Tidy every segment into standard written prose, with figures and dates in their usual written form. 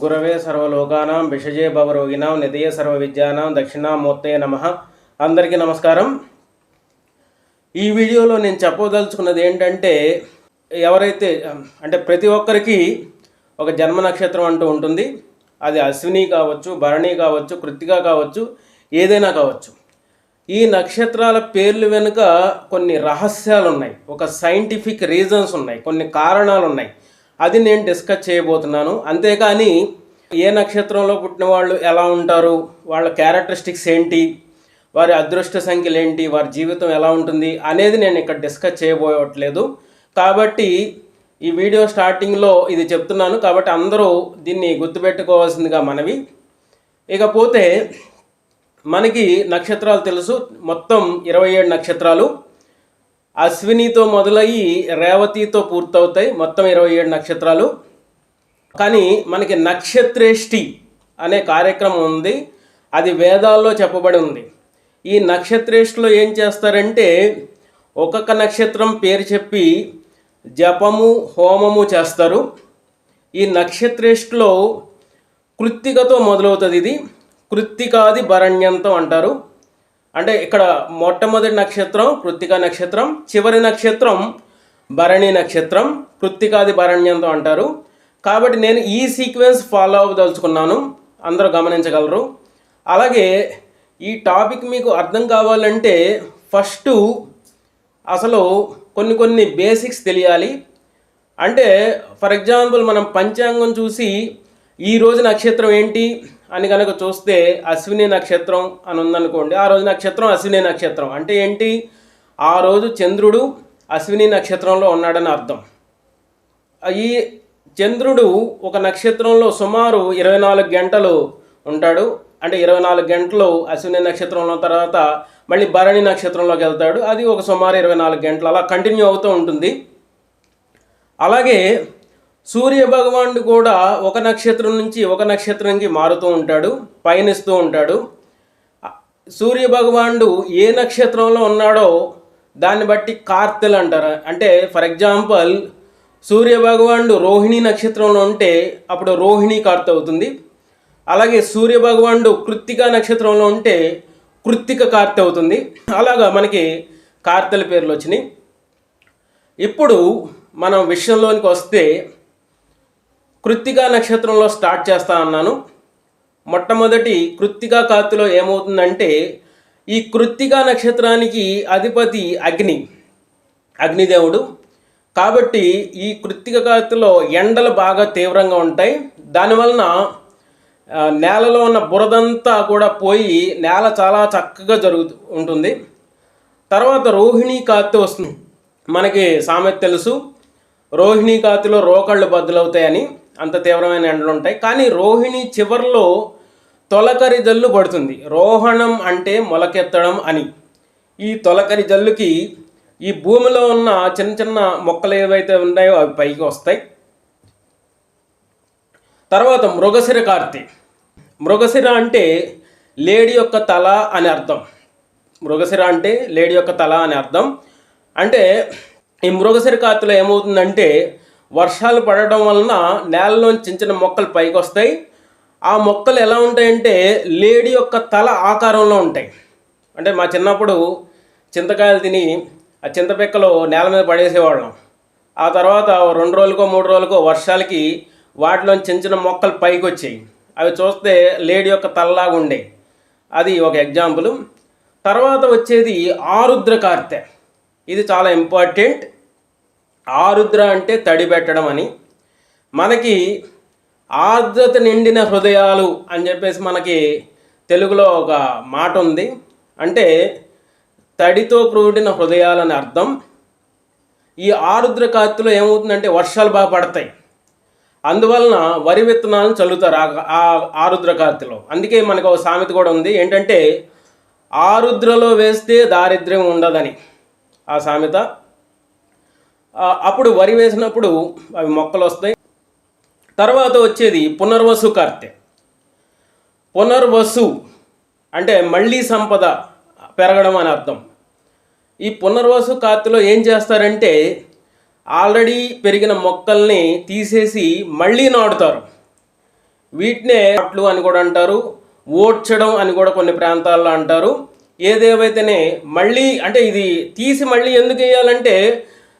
గురవే సర్వలోకానాం విషజే భవరోగినాం నిధయే సర్వవిద్యానాం దక్షిణామూర్తే నమః. అందరికీ నమస్కారం. ఈ వీడియోలో నేను చెప్పదలుచుకున్నది ఏంటంటే, ఎవరైతే అంటే ప్రతి ఒక్కరికి ఒక జన్మ నక్షత్రం అంటూ ఉంటుంది. అది అశ్విని కావచ్చు, భరణి కావచ్చు, కృత్తిక కావచ్చు, ఏదైనా కావచ్చు. ఈ నక్షత్రాల పేర్లు వెనుక కొన్ని రహస్యాలు ఉన్నాయి, ఒక సైంటిఫిక్ రీజన్స్ ఉన్నాయి, కొన్ని కారణాలు ఉన్నాయి. అది నేను డిస్కస్ చేయబోతున్నాను. అంతేకాని ఏ నక్షత్రంలో పుట్టిన వాళ్ళు ఎలా ఉంటారు, వాళ్ళ క్యారెక్టరిస్టిక్స్ ఏంటి, వారి అదృష్ట సంఖ్యలు ఏంటి, వారి జీవితం ఎలా ఉంటుంది అనేది నేను ఇక్కడ డిస్కస్ చేయబోయట్లేదు. కాబట్టి ఈ వీడియో స్టార్టింగ్లో ఇది చెప్తున్నాను, కాబట్టి అందరూ దీన్ని గుర్తుపెట్టుకోవాల్సిందిగా మనవి. ఇకపోతే మనకి నక్షత్రాలు తెలుసు, మొత్తం 27 నక్షత్రాలు. అశ్వినితో మొదలయ్యి రేవతితో పూర్తవుతాయి, మొత్తం 27 నక్షత్రాలు. కానీ మనకి నక్షత్రేష్టి అనే కార్యక్రమం ఉంది, అది వేదాల్లో చెప్పబడి ఉంది. ఈ నక్షత్రేష్టిలో ఏం చేస్తారంటే, ఒక్కొక్క నక్షత్రం పేరు చెప్పి జపము హోమము చేస్తారు. ఈ నక్షత్రేష్టిలో కృత్తికతో మొదలవుతుంది. ఇది కృత్తికాది భరణ్యంతం అంటారు. అంటే ఇక్కడ మొట్టమొదటి నక్షత్రం కృత్తిక నక్షత్రం, చివరి నక్షత్రం భరణి నక్షత్రం, కృత్తికాది భరణ్యంతం అంటారు. కాబట్టి నేను ఈ సీక్వెన్స్ ఫాలో అవ్వదలుచుకున్నాను, అందరూ గమనించగలరు. అలాగే ఈ టాపిక్ మీకు అర్థం కావాలంటే ఫస్ట్ అసలు కొన్ని బేసిక్స్ తెలియాలి. అంటే ఫర్ ఎగ్జాంపుల్ మనం పంచాంగం చూసి ఈరోజు నక్షత్రం ఏంటి అని కనుక చూస్తే అశ్విని నక్షత్రం అని ఉందనుకోండి, ఆ రోజు నక్షత్రం అశ్విని నక్షత్రం. అంటే ఏంటి, ఆ రోజు చంద్రుడు అశ్విని నక్షత్రంలో ఉన్నాడని అర్థం. ఈ చంద్రుడు ఒక నక్షత్రంలో సుమారు 24 గంటలు ఉంటాడు. అంటే 24 గంటలు అశ్విని నక్షత్రంలో, తర్వాత మళ్ళీ భరణి నక్షత్రంలోకి వెళ్తాడు, అది ఒక సుమారు 24 గంటలు, అలా కంటిన్యూ అవుతూ ఉంటుంది. అలాగే సూర్య భగవానుడు కూడా ఒక నక్షత్రం నుంచి ఒక నక్షత్రంకి మారుతూ ఉంటాడు, పయనిస్తూ ఉంటాడు. సూర్య భగవానుడు ఏ నక్షత్రంలో ఉన్నాడో దాన్ని బట్టి కార్తెలు అంటారు. అంటే ఫర్ ఎగ్జాంపుల్ సూర్య భగవానుడు రోహిణి నక్షత్రంలో ఉంటే అప్పుడు రోహిణి కార్తె అవుతుంది. అలాగే సూర్య భగవానుడు కృత్తిక నక్షత్రంలో ఉంటే కృత్తిక కార్తె అవుతుంది. అలాగా మనకి కార్తెల పేర్లు వచ్చినాయి. ఇప్పుడు మనం విషయంలోనికి వస్తే కృత్తిక నక్షత్రంలో స్టార్ట్ చేస్తా అన్నాను. మొట్టమొదటి కృత్తిక కార్తెలో ఏమవుతుందంటే, ఈ కృత్తిక నక్షత్రానికి అధిపతి అగ్నిదేవుడు. కాబట్టి ఈ కృత్తిక కార్తెలో ఎండలు బాగా తీవ్రంగా ఉంటాయి. దానివలన నేలలో ఉన్న బురదంతా కూడా పోయి నేల చాలా చక్కగా ఉంటుంది. తర్వాత రోహిణీ కార్తె వస్తుంది. మనకి సామెత తెలుసు, రోహిణీ కార్తెలో రోకళ్ళు బద్దలవుతాయని, అంత తీవ్రమైన ఎండలు ఉంటాయి. కానీ రోహిణి చివరిలో తొలకరి జల్లు పడుతుంది. రోహణం అంటే మొలకెత్తడం అని. ఈ తొలకరి జల్లుకి ఈ భూమిలో ఉన్న చిన్న చిన్న మొక్కలు ఏవైతే ఉన్నాయో అవి పైకి వస్తాయి. తర్వాత మృగశిర కార్తె. మృగశిర అంటే లేడీ యొక్క తల అని అర్థం. మృగశిర అంటే లేడీ యొక్క తల అని అర్థం. అంటే ఈ మృగశిర కార్తెలో ఏమవుతుందంటే, వర్షాలు పడడం వలన నేలలోంచి చిన్న చిన్న మొక్కలు పైకి వస్తాయి. ఆ మొక్కలు ఎలా ఉంటాయంటే లేడీ యొక్క తల ఆకారంలో ఉంటాయి. అంటే మా చిన్నప్పుడు చింతకాయలు తిని ఆ చింతపెక్కలు నేల మీద పడేసేవాళ్ళం. ఆ తర్వాత 2 రోజులకో 3 రోజులకో వర్షాలకి వాటిలోంచి చిన్న చిన్న మొక్కలు పైకి వచ్చాయి. అవి చూస్తే లేడీ యొక్క తలలాగా ఉండే. అది ఒక ఎగ్జాంపుల్. తర్వాత వచ్చేది ఆరుద్ర కార్తె. ఇది చాలా ఇంపార్టెంట్. ఆరుద్ర అంటే తడి పెట్టడం అని. మనకి ఆర్ద్రత నిండిన హృదయాలు అని చెప్పేసి మనకి తెలుగులో ఒక మాట ఉంది. అంటే తడితో కూడిన హృదయాలని అర్థం. ఈ ఆరుద్ర కార్తెలో ఏమవుతుందంటే వర్షాలు బాగా పడతాయి. అందువలన వరి విత్తనాలను చల్లుతారు ఆ ఆరుద్ర కార్తెలో. అందుకే మనకు ఒక సామెత కూడా ఉంది, ఏంటంటే ఆరుద్రలో వేస్తే దారిద్ర్యం ఉండదని ఆ సామెత. అప్పుడు వరి వేసినప్పుడు అవి మొక్కలు వస్తాయి. తర్వాత వచ్చేది పునర్వసు కార్తె. పునర్వసు అంటే మళ్ళీ సంపద పెరగడం అని అర్థం. ఈ పునర్వసు కార్తెలో ఏం చేస్తారంటే, ఆల్రెడీ పెరిగిన మొక్కల్ని తీసేసి మళ్ళీ నాటుతారు. వీటినే అట్లు అని కూడా అంటారు, ఓడ్చడం అని కూడా కొన్ని ప్రాంతాల్లో అంటారు. ఏదేవైతేనే మళ్ళీ అంటే ఇది తీసి మళ్ళీ ఎందుకు వేయాలంటే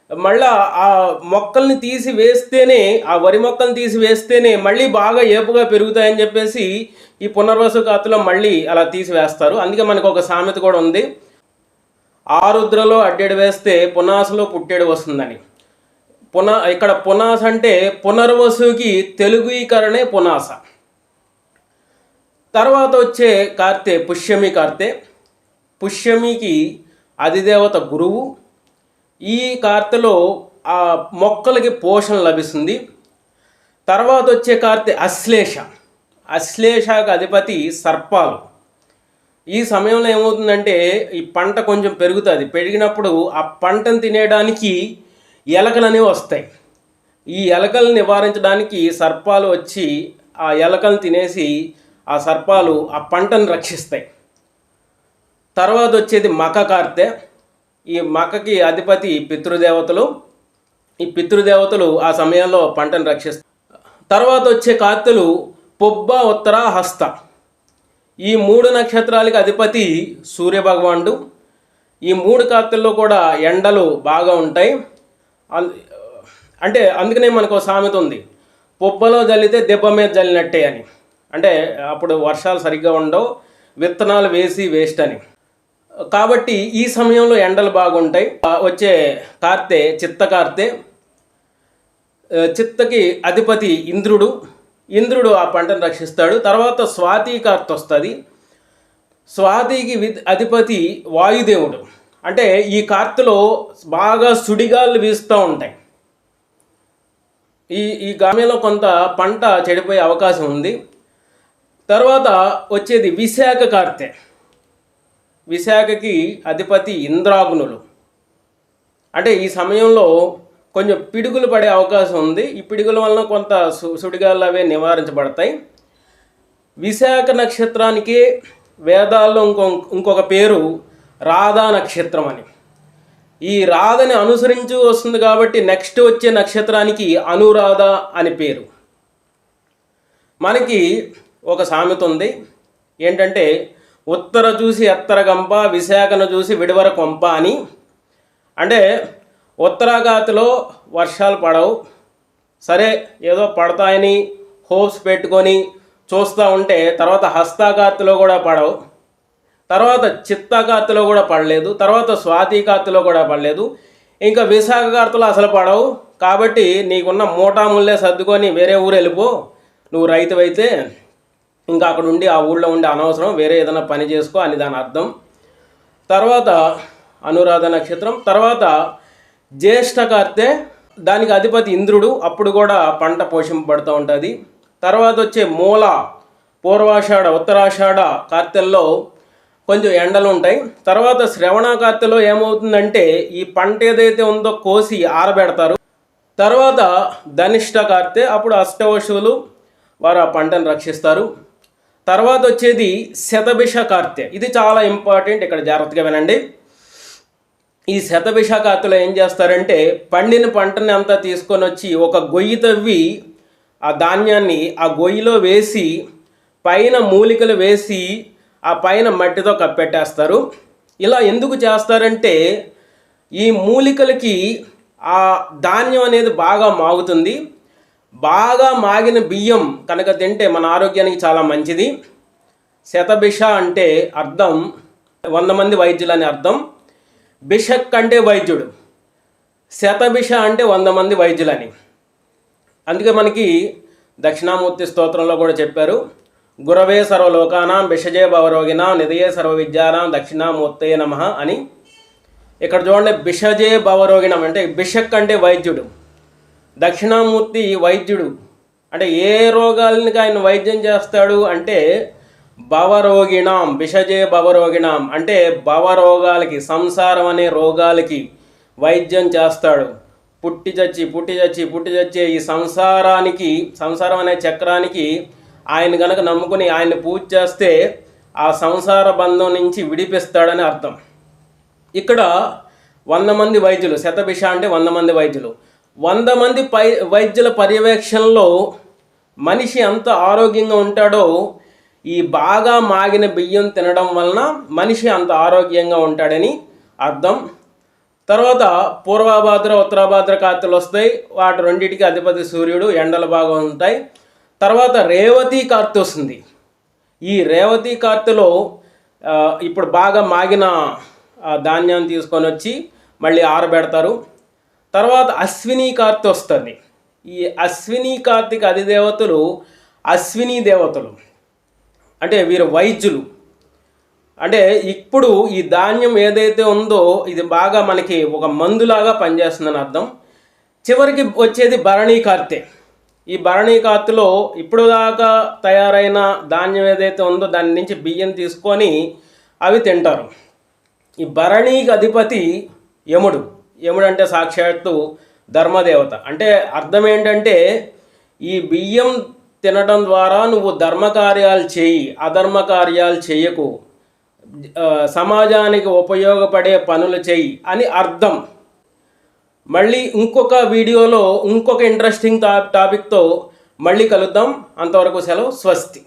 మళ్ళా ఆ మొక్కల్ని తీసి వేస్తేనే, ఆ వరి మొక్కల్ని తీసి వేస్తేనే మళ్ళీ బాగా ఏపుగా పెరుగుతాయని చెప్పేసి ఈ పునర్వసు కాతులో మళ్ళీ అలా తీసి వేస్తారు. అందుకే మనకు ఒక సామెత కూడా ఉంది, ఆరుద్రలో అడ్డెడు వేస్తే పునాసలో పుట్టెడు వస్తుందని. ఇక్కడ పునాస అంటే పునర్వసుకి తెలుగుీకరణే పునాస. తర్వాత వచ్చే కార్తె పుష్యమి కార్తె. పుష్యమికి అధిదేవత గురువు. ఈ కార్తెలో ఆ మొక్కలకి పోషణ లభిస్తుంది. తర్వాత వచ్చే కార్తె అశ్లేష. అశ్లేషకు అధిపతి సర్పాలు. ఈ సమయంలో ఏమవుతుందంటే ఈ పంట కొంచెం పెరుగుతుంది. పెరిగినప్పుడు ఆ పంటను తినేయడానికి ఎలకలు అనేవి వస్తాయి. ఈ ఎలకలను నివారించడానికి సర్పాలు వచ్చి ఆ ఎలకలను తినేసి ఆ సర్పాలు ఆ పంటను రక్షిస్తాయి. తర్వాత వచ్చేది మక కార్తె. ఈ మకకి అధిపతి పితృదేవతలు. ఈ పితృదేవతలు ఆ సమయంలో పంటను రక్షిస్తారు. తర్వాత వచ్చే కార్తెలు పొబ్బ, ఉత్తర, హస్త. ఈ 3 నక్షత్రాలకి అధిపతి సూర్యభగవానుడు. ఈ 3 కార్తెల్లో కూడా ఎండలు బాగా ఉంటాయి. అంటే అందుకనే మనకు సామెత ఉంది, పొబ్బలో జల్లితే దెబ్బ మీద జల్లినట్టే అని. అంటే అప్పుడు వర్షాలు సరిగ్గా ఉండవు, విత్తనాలు వేసి వేస్ట్ అని. కాబట్టి ఈ సమయంలో ఎండలు బాగుంటాయి. వచ్చే కార్తె చిత్త కార్తె. చిత్తకి అధిపతి ఇంద్రుడు. ఇంద్రుడు ఆ పంటను రక్షిస్తాడు. తర్వాత స్వాతి కార్తె వస్తుంది. స్వాతికి అధిపతి వాయుదేవుడు. అంటే ఈ కార్తెలో బాగా సుడిగాళ్ళు వీస్తూ ఉంటాయి. ఈ గామెలో కొంత పంట చెడిపోయే అవకాశం ఉంది. తర్వాత వచ్చేది విశాఖ కార్తె. విశాఖకి అధిపతి ఇంద్రాగ్నులు. అంటే ఈ సమయంలో కొంచెం పిడుగులు పడే అవకాశం ఉంది. ఈ పిడుగుల వలన కొంత సుడిగాళ్ళు అవే నివారించబడతాయి. విశాఖ నక్షత్రానికి వేదాల్లో ఇంకొక పేరు రాధా నక్షత్రం అని. ఈ రాధని అనుసరించి వస్తుంది కాబట్టి నెక్స్ట్ వచ్చే నక్షత్రానికి అనురాధ అని పేరు. మనకి ఒక సామెత ఉంది ఏంటంటే, ఉత్తర చూసి ఎత్తర గంప, విశాఖను చూసి విడవర కొంప అని. అంటే ఉత్తరాఘాతలో వర్షాలు పడవు, సరే ఏదో పడతాయని హోప్స్ పెట్టుకొని చూస్తూ ఉంటే తర్వాత హస్తాఘాతలో కూడా పడవు, తర్వాత చిత్తాఘాతలో కూడా పడలేదు, తర్వాత స్వాతిఘాతలో కూడా పడలేదు, ఇంకా విశాఖఘాతలో అసలు పడవు. కాబట్టి నీకున్న మూటాముల్లే సర్దుకొని వేరే ఊరు వెళ్ళిపో, నువ్వు రైతువైతే ఇంకా అక్కడ ఉండి ఆ ఊళ్ళో ఉండి అనవసరం, వేరే ఏదైనా పని చేసుకో అని దాని అర్థం. తర్వాత అనురాధ నక్షత్రం. తర్వాత జ్యేష్ఠ కార్తె. దానికి అధిపతి ఇంద్రుడు. అప్పుడు కూడా పంట పోషింపబడుతూ ఉంటుంది. తర్వాత వచ్చే మూల, పూర్వాషాఢ, ఉత్తరాషాఢ కార్తెల్లో కొంచెం ఎండలు ఉంటాయి. తర్వాత శ్రవణ కార్తెలో ఏమవుతుందంటే ఈ పంట ఏదైతే ఉందో కోసి ఆరబెడతారు. తర్వాత ధనిష్ట కార్తె. అప్పుడు అష్టవశువులు వారు ఆ పంటను రక్షిస్తారు. తర్వాత వచ్చేది శతభిష కార్తె. ఇది చాలా ఇంపార్టెంట్, ఇక్కడ జాగ్రత్తగా వినండి. ఈ శతభిష కార్తెలో ఏం చేస్తారంటే పండిన పంటని అంతా తీసుకొని వచ్చి ఒక గొయ్యి తవ్వి ఆ ధాన్యాన్ని ఆ గొయ్యిలో వేసి పైన మూలికలు వేసి ఆ పైన మట్టితో కప్పెట్టేస్తారు. ఇలా ఎందుకు చేస్తారంటే ఈ మూలికలకి ఆ ధాన్యం అనేది బాగా మాగుతుంది. బాగా మాగిన బియ్యం కనుక తింటే మన ఆరోగ్యానికి చాలా మంచిది. శతభిష అంటే అర్థం 100 మంది వైద్యులు అని అర్థం. బిషక్ అంటే వైద్యుడు, శతభిష అంటే 100 మంది వైద్యులని. అందుకే మనకి దక్షిణామూర్తి స్తోత్రంలో కూడా చెప్పారు, గురవే సర్వలోకానాం బిషజే భవరోగినాం నిధయే సర్వ విద్యానాం దక్షిణామూర్తయే నమః అని. ఇక్కడ చూడండి, బిషజే భవరోగిణం అంటే బిషక్ అంటే వైద్యుడు, దక్షిణామూర్తి వైద్యుడు. అంటే ఏ రోగాలకి ఆయన వైద్యం చేస్తాడు అంటే భవరోగిణాం, బిషజే భవరోగిణాం అంటే భవరోగాలకి, సంసారం అనే రోగాలకి వైద్యం చేస్తాడు. పుట్టి చచ్చి ఈ సంసారం అనే చక్రానికి ఆయన గనక నమ్ముకుని ఆయన్ని పూజ చేస్తే ఆ సంసార బంధం నుంచి విడిపిస్తాడని అర్థం. ఇక్కడ 100 మంది వైద్యులు, శతభిష అంటే 100 మంది వైద్యులు. 100 మంది వైద్యుల పర్యవేక్షణలో మనిషి ఎంత ఆరోగ్యంగా ఉంటాడో ఈ బాగా మాగిన బియ్యం తినడం వలన మనిషి అంత ఆరోగ్యంగా ఉంటాడని అర్థం. తర్వాత పూర్వభాద్ర ఉత్తరాభాద్ర కార్తెలు వస్తాయి. వాటి రెండింటికి అధిపతి సూర్యుడు, ఎండలు బాగా ఉంటాయి. తర్వాత రేవతి కార్తె వస్తుంది. ఈ రేవతి కార్తెలో ఇప్పుడు బాగా మాగిన ధాన్యాన్ని తీసుకొని వచ్చి మళ్ళీ ఆరబెడతారు. తర్వాత అశ్విని కార్తె వస్తుంది. ఈ అశ్విని కార్తెకి అధిదేవతలు అశ్విని దేవతలు, అంటే వీరు వైద్యులు. అంటే ఇప్పుడు ఈ ధాన్యం ఏదైతే ఉందో ఇది బాగా మనకి ఒక మందులాగా పనిచేస్తుందని అర్థం. చివరికి వచ్చేది భరణీ కార్తె. ఈ భరణీ కార్తెలో ఇప్పుడు దాకా తయారైన ధాన్యం ఏదైతే ఉందో దాని నుంచి బియ్యం తీసుకొని అవి తింటారు. ఈ భరణీకి అధిపతి యముడు. యముడు అంటే సాక్షాత్తు ధర్మదేవత. అంటే అర్థం ఏంటంటే ఈ బియ్యం తినడం ద్వారా నువ్వు ధర్మకార్యాలు చేయి, అధర్మ కార్యాలు చేయకు, సమాజానికి ఉపయోగపడే పనులు చేయి అని అర్థం. మళ్ళీ ఇంకొక వీడియోలో ఇంకొక ఇంట్రెస్టింగ్ టాపిక్తో మళ్ళీ కలుద్దాం. అంతవరకు సెలవు. స్వస్తి.